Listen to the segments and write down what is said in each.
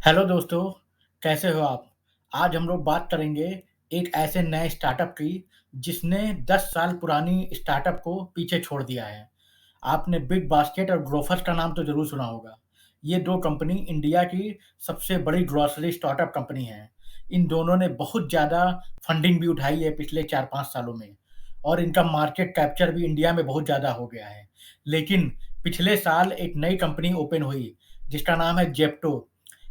Hello दोस्तों, कैसे हो आप? आज हम लोग बात करेंगे एक ऐसे नए स्टार्टअप की जिसने 10 साल पुरानी स्टार्टअप को पीछे छोड़ दिया है। आपने बिग बास्केट और ग्रोफर्स का नाम तो ज़रूर सुना होगा। ये 2 कंपनी इंडिया की सबसे बड़ी ग्रोसरी स्टार्टअप कंपनी हैं। इन दोनों ने बहुत ज़्यादा फंडिंग भी उठाई है पिछले 4-5 सालों में और इनका मार्केट कैप्चर भी इंडिया में बहुत ज़्यादा हो गया है। लेकिन पिछले साल एक नई कंपनी ओपन हुई जिसका नाम है ज़ेप्टो।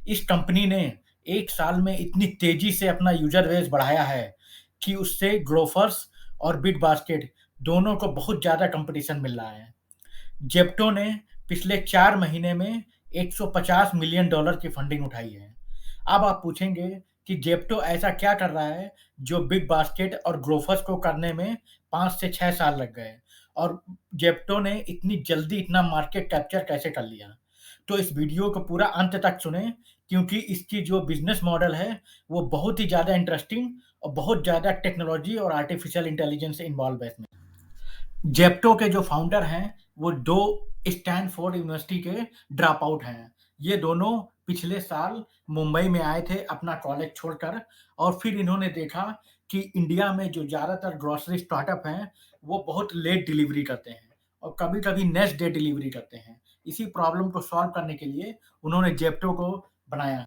इस कंपनी ने 1 साल में इतनी तेज़ी से अपना यूज़र बेस बढ़ाया है कि उससे ग्रोफर्स और बिग बास्केट दोनों को बहुत ज़्यादा कॉम्पिटिशन मिल रहा है। ज़ेप्टो ने पिछले 4 महीने में $150 मिलियन की फंडिंग उठाई है। अब आप पूछेंगे कि ज़ेप्टो ऐसा क्या कर रहा है जो बिग बास्केट और ग्रोफर्स को करने में 5 से 6 साल लग गए और ज़ेप्टो ने इतनी जल्दी इतना मार्केट कैप्चर कैसे कर लिया? तो इस वीडियो को पूरा अंत तक सुनें क्योंकि इसकी जो बिज़नेस मॉडल है, वो बहुत ही ज़्यादा इंटरेस्टिंग और बहुत ज़्यादा टेक्नोलॉजी और आर्टिफ़िशियल इंटेलिजेंस इन्वॉल्व है इसमें। ज़ेप्टो के जो फाउंडर हैं, वो 2 स्टैनफोर्ड यूनिवर्सिटी के ड्रॉप आउट हैं। ये दोनों पिछले साल मुंबई में आए थे अपना कॉलेज छोड़कर और फिर इन्होंने देखा कि इंडिया में जो ज़्यादातर ग्रोसरी स्टार्टअप हैं, वो बहुत लेट डिलीवरी करते हैं और कभी-कभी नेक्स्ट डे डिलीवरी करते हैं। इसी प्रॉब्लम को सॉल्व करने के लिए उन्होंने ज़ेप्टो को बनाया।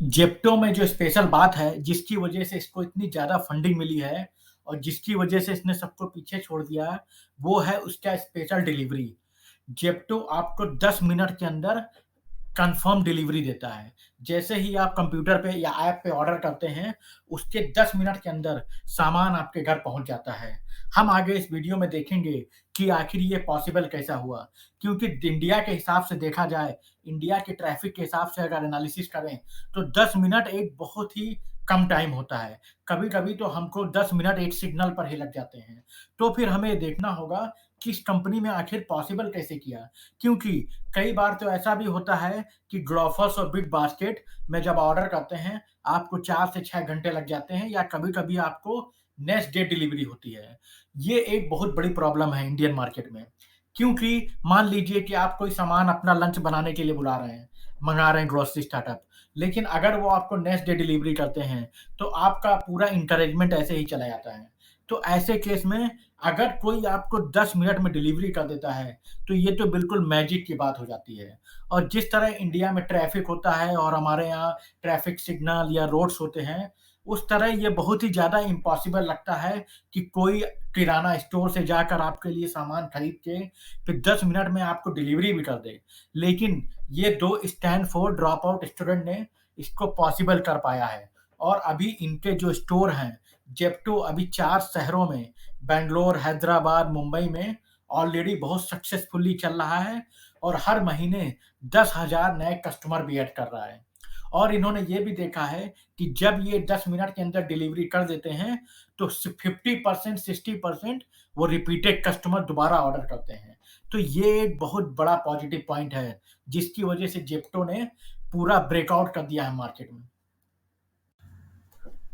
ज़ेप्टो में जो स्पेशल बात है, जिसकी वजह से इसको इतनी ज़्यादा फंडिंग मिली है और जिसकी वजह से इसने सबको पीछे छोड़ दिया है, वो है उसका स्पेशल डिलीवरी। ज़ेप्टो आपको 10 मिनट के अंदर कन्फर्म डिलीवरी देता है। जैसे ही आप कंप्यूटर पे या ऐप पे ऑर्डर करते हैं, उसके 10 मिनट के अंदर सामान आपके घर पहुँच जाता है। हम आगे इस वीडियो में देखेंगे कि आखिर ये पॉसिबल कैसा हुआ? क्योंकि इंडिया के हिसाब से देखा जाए, इंडिया के ट्रैफ़िक के हिसाब से अगर एनालिसिस करें, तो 10 मिनट एक बहुत ही कम टाइम होता है। कभी-कभी तो हमको 10 मिनट एक सिग्नल पर ही लग जाते हैं। तो फिर हमें ये देखना होगा कि इस कंपनी में आखिर पॉसिबल कैसे किया? क्योंकि कई बार तो ऐसा भी होता है कि ग्रोफर्स और बिग बास्केट में जब ऑर्डर करते हैं, आपको 4 से 6 घंटे लग जाते हैं या कभी-कभी आपको नेक्स्ट डे डिलीवरी होती है। ये एक बहुत बड़ी प्रॉब्लम है इंडियन मार्केट में। क्योंकि मान लीजिए कि आप कोई सामान अपना लंच बनाने के लिए बुला रहे हैं, मँगा रहे हैं ग्रोसरी स्टार्टअप, लेकिन अगर वो आपको नेक्स्ट डे डिलीवरी करते हैं, तो आपका पूरा एनकरेजमेंट ऐसे ही चला जाता है। तो ऐसे केस में अगर कोई आपको 10 मिनट में डिलीवरी कर देता है, तो ये तो बिल्कुल मैजिक की बात हो जाती है। और जिस तरह इंडिया में ट्रैफ़िक होता है और हमारे यहाँ ट्रैफ़िक सिग्नल या रोड्स होते हैं, उस तरह ये बहुत ही ज़्यादा इम्पॉसिबल लगता है कि कोई किराना स्टोर से जाकर आपके लिए सामान खरीद के फिर 10 मिनट में आपको डिलीवरी भी कर दे। लेकिन ये 2 स्टैनफोर्ड ड्रॉप आउट स्टूडेंट ने इसको पॉसिबल कर पाया है और अभी इनके जो स्टोर हैं, ज़ेप्टो अभी 4 शहरों में बैंगलोर, हैदराबाद, मुंबई में ऑलरेडी बहुत सक्सेसफुली चल रहा है और हर महीने 10,000 नए कस्टमर भी ऐड कर रहा है। और इन्होंने ये भी देखा है कि जब ये 10 मिनट के अंदर डिलीवरी कर देते हैं, तो 50% 60% वो रिपीटेड कस्टमर दोबारा ऑर्डर करते हैं। तो ये एक बहुत बड़ा पॉजिटिव पॉइंट है, जिसकी वजह से ज़ेप्टो ने पूरा ब्रेकआउट कर दिया है मार्केट में।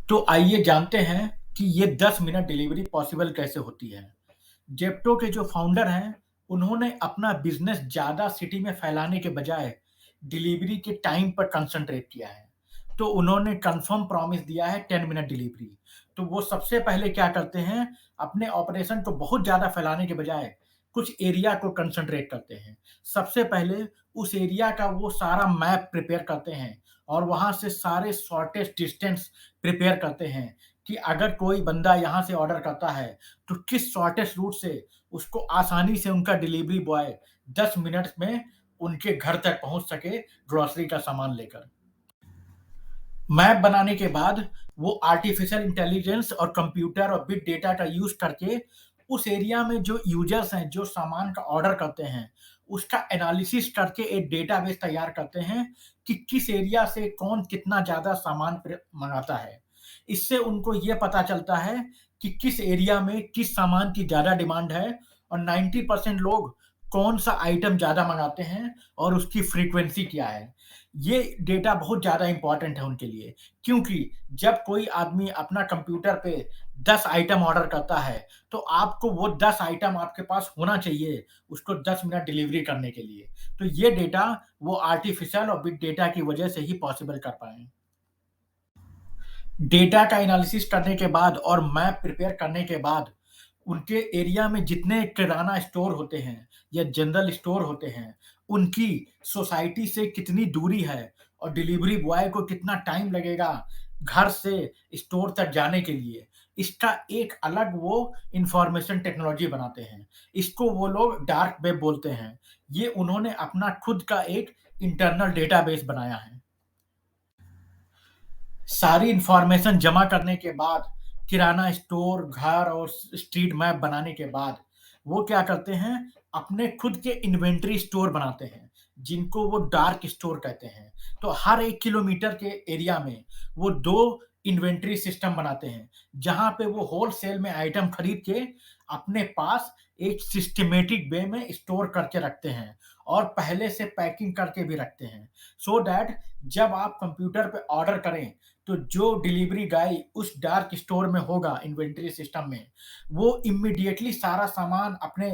तो आइए जानते हैं कि ये 10 मिनट डिलीवरी पॉसिबल कैसे होती है। ज़ेप्टो के जो फाउंडर हैं, उन्होंने अपना बिज़नेस ज़्यादा सिटी में फैलाने के बजाय डिलीवरी के टाइम पर कंसंट्रेट किया है। तो उन्होंने कन्फर्म प्रॉमिस दिया है 10 मिनट डिलीवरी। तो वो सबसे पहले क्या करते हैं, अपने ऑपरेशन को बहुत ज़्यादा फैलाने के बजाय कुछ एरिया को कंसंट्रेट करते हैं। सबसे पहले उस एरिया का वो सारा मैप प्रिपेयर करते हैं और वहाँ से सारे शॉर्टेस्ट डिस्टेंस प्रिपेयर करते हैं कि अगर कोई बंदा यहाँ से ऑर्डर करता है, तो किस शॉर्टेस्ट रूट से उसको आसानी से उनका डिलीवरी बॉय 10 मिनट में उनके घर तक पहुँच सके ग्रोसरी का सामान लेकर। मैप बनाने के बाद वो आर्टिफ़िशियल इंटेलिजेंस और कंप्यूटर और बिग डेटा का यूज़ करके उस एरिया में जो यूज़र्स हैं, जो सामान का ऑर्डर करते हैं, उसका एनालिसिस करके एक डेटाबेस तैयार करते हैं कि किस एरिया से कौन कितना ज़्यादा सामान मँगाता है। इससे उनको ये पता चलता है कि किस एरिया में किस सामान की ज़्यादा डिमांड है और 90% लोग कौन-सा आइटम ज़्यादा मँगाते हैं और उसकी फ्रीक्वेंसी क्या है। ये डेटा बहुत ज़्यादा इम्पोर्टेंट है उनके लिए, क्योंकि जब कोई आदमी अपना कंप्यूटर पे 10 आइटम ऑर्डर करता है, तो आपको वो 10 आइटम आपके पास होना चाहिए, उसको 10 मिनट डिलीवरी करने के लिए। तो ये डेटा वो आर्टिफ़िशियल और बिग डेटा की वजह से ही पॉसिबल कर पाए हैं। डेटा का एनालिसिस करने के बाद और मैप प्रिपेयर करने के बाद, उनके एरिया में जितने किराना स्टोर होते हैं या जनरल स्टोर होते हैं, उनकी सोसाइटी से कितनी दूरी है और डिलीवरी बॉय को कितना टाइम लगेगा घर से स्टोर तक जाने के लिए, इसका एक अलग वो इन्फॉर्मेशन टेक्नोलॉजी बनाते हैं। इसको वो लोग डार्क वेब बोलते हैं। ये उन्होंने अपना खुद का एक इंटरनल डेटाबेस बनाया है। सारी इन्फॉर्मेशन जमा करने के बाद, किराना स्टोर, घर और स्ट्रीट मैप बनाने के बाद, वो क्या करते हैं, अपने खुद के इन्वेंटरी स्टोर बनाते हैं, जिनको वो डार्क स्टोर कहते हैं। तो हर 1 किलोमीटर के एरिया में वो 2 इन्वेंटरी सिस्टम बनाते हैं, जहाँ पे वो होलसेल में आइटम खरीद के अपने पास एक सिस्टमैटिक वे में स्टोर करके रखते हैं और पहले से पैकिंग करके भी रखते हैं। सो दैट जब आप कंप्यूटर पे ऑर्डर करें, तो जो डिलीवरी गाय उस डार्क स्टोर में होगा इन्वेंटरी सिस्टम में, वो इमीडिएटली सारा सामान अपने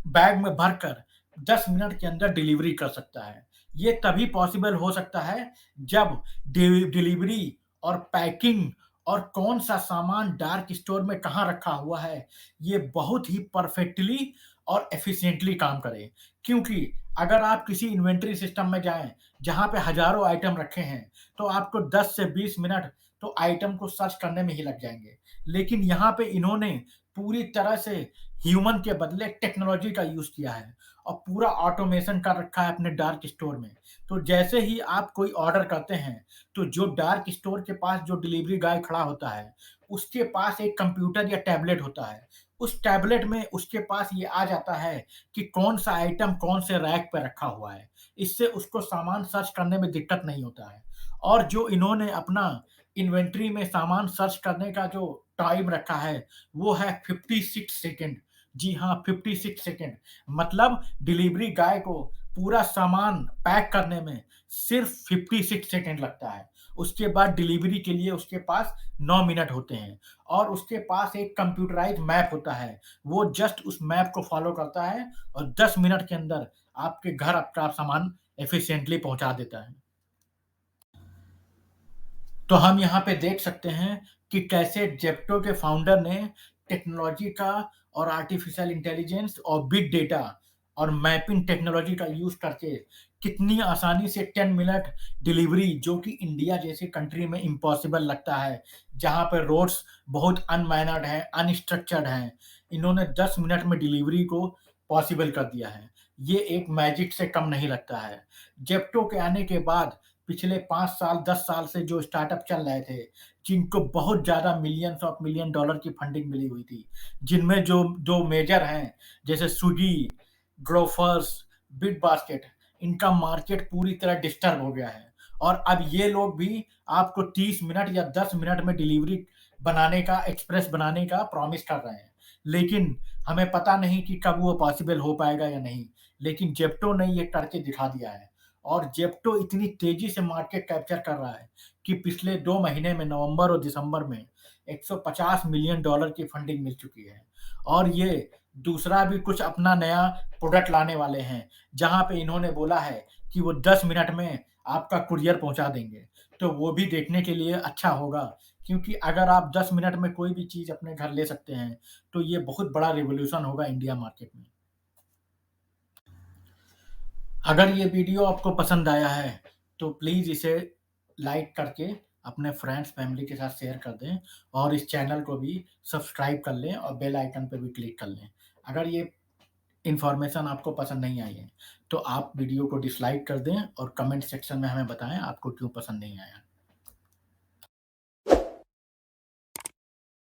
बैग में भरकर 10 मिनट के अंदर डिलीवरी कर सकता है। ये तभी पॉसिबल हो सकता है जब डिलीवरी और पैकिंग और कौन-सा सामान डार्क स्टोर में कहाँ रखा हुआ है, ये बहुत ही परफेक्टली और एफिशिएंटली काम करे। क्योंकि अगर आप किसी इन्वेंटरी सिस्टम में जाएँ, जहाँ पे हज़ारों आइटम रखे हैं, तो आपको 10 से 20 मिनट तो आइटम को सर्च करने में ही लग जाएँगे। लेकिन यहाँ पे इन्होंने पूरी तरह से ह्यूमन के बदले टेक्नोलॉजी का यूज़ किया है और पूरा ऑटोमेशन कर रखा है अपने डार्क स्टोर में। तो जैसे ही आप कोई ऑर्डर करते हैं, तो जो डार्क स्टोर के पास जो डिलीवरी गाय खड़ा होता है, उसके पास एक कंप्यूटर या टैबलेट होता है। उस टैबलेट में उसके पास ये आ जाता है कि कौन-सा आइटम कौन से रैक पे रखा हुआ है। इससे उसको सामान सर्च करने में दिक्कत नहीं होता है। और जो इन्होंने अपना इन्वेंटरी में सामान सर्च करने का जो टाइम रखा है, वो है 56 सेकंड। जी हाँ, 56 सेकंड। मतलब डिलीवरी गाय को पूरा सामान पैक करने में सिर्फ़ 56 सेकंड लगता है। उसके बाद डिलीवरी के लिए उसके पास 9 मिनट होते हैं और उसके पास एक कंप्यूटराइज़्ड मैप होता है। वो जस्ट उस मैप को फ़ॉलो करता है और 10 मिनट के अंदर आपके घर आपका सामान एफ़िशिएंटली पहुँचा देता है। तो हम यहाँ पे देख सकते हैं कि कैसे ज़ेप्टो के फाउंडर ने टेक्नोलॉजी का और आर्टिफ़िशियल इंटेलिजेंस और बिग डेटा और मैपिंग टेक्नोलॉजी का यूज़ करके कितनी आसानी से 10 मिनट डिलीवरी, जो कि इंडिया जैसे कंट्री में इम्पॉसिबल लगता है, जहाँ पे रोड्स बहुत अनमैनर्ड हैं, अनस्ट्रक्चर्ड हैं। इन्होंने 10 मिनट में डिलीवरी को पॉसिबल कर दिया है। ये एक मैजिक से कम नहीं लगता है। ज़ेप्टो के आने के बाद पिछले 5 साल, 10 साल से जो स्टार्टअप चल रहे थे, जिनको बहुत ज़्यादा मिलियंस ऑफ मिलियन डॉलर की फंडिंग मिली हुई थी, जिनमें जो 2 मेजर हैं, जैसे स्विगी, ग्रोफर्स, बिगबास्केट, इनका मार्केट पूरी तरह डिस्टर्ब हो गया है और अब ये लोग भी आपको 30 मिनट या 10 मिनट में डिलीवरी बनाने का, एक्सप्रेस बनाने का प्रॉमिस कर रहे हैं। लेकिन हमें पता नहीं कि कब वो पॉसिबल हो पाएगा या नहीं। लेकिन ज़ेप्टो ने ये करके दिखा दिया है। और ज़ेप्टो इतनी तेज़ी से मार्केट कैप्चर कर रहा है कि पिछले 2 महीने में नवंबर और दिसंबर में $150 मिलियन की फंडिंग मिल चुकी है। और ये दूसरा भी कुछ अपना नया प्रोडक्ट लाने वाले हैं, जहाँ पे इन्होंने बोला है कि वो 10 मिनट में आपका कूरियर पहुँचा देंगे। तो वो भी देखने के लिए अच्छा होगा, क्योंकि अगर आप 10 मिनट में कोई भी चीज़ अपने घर ले सकते हैं, तो ये बहुत बड़ा रिवॉल्यूशन होगा इंडिया मार्केट में। अगर ये वीडियो आपको पसंद आया है, तो प्लीज़ इसे लाइक करके अपने फ्रेंड्स, फैमिली के साथ शेयर कर दें और इस चैनल को भी सब्सक्राइब कर लें और बेल आइकन पे भी क्लिक कर लें। अगर ये इन्फॉर्मेशन आपको पसंद नहीं आई है, तो आप वीडियो को डिसलाइक कर दें और कमेंट सेक्शन में हमें बताएँ आपको क्यों पसंद नहीं आया।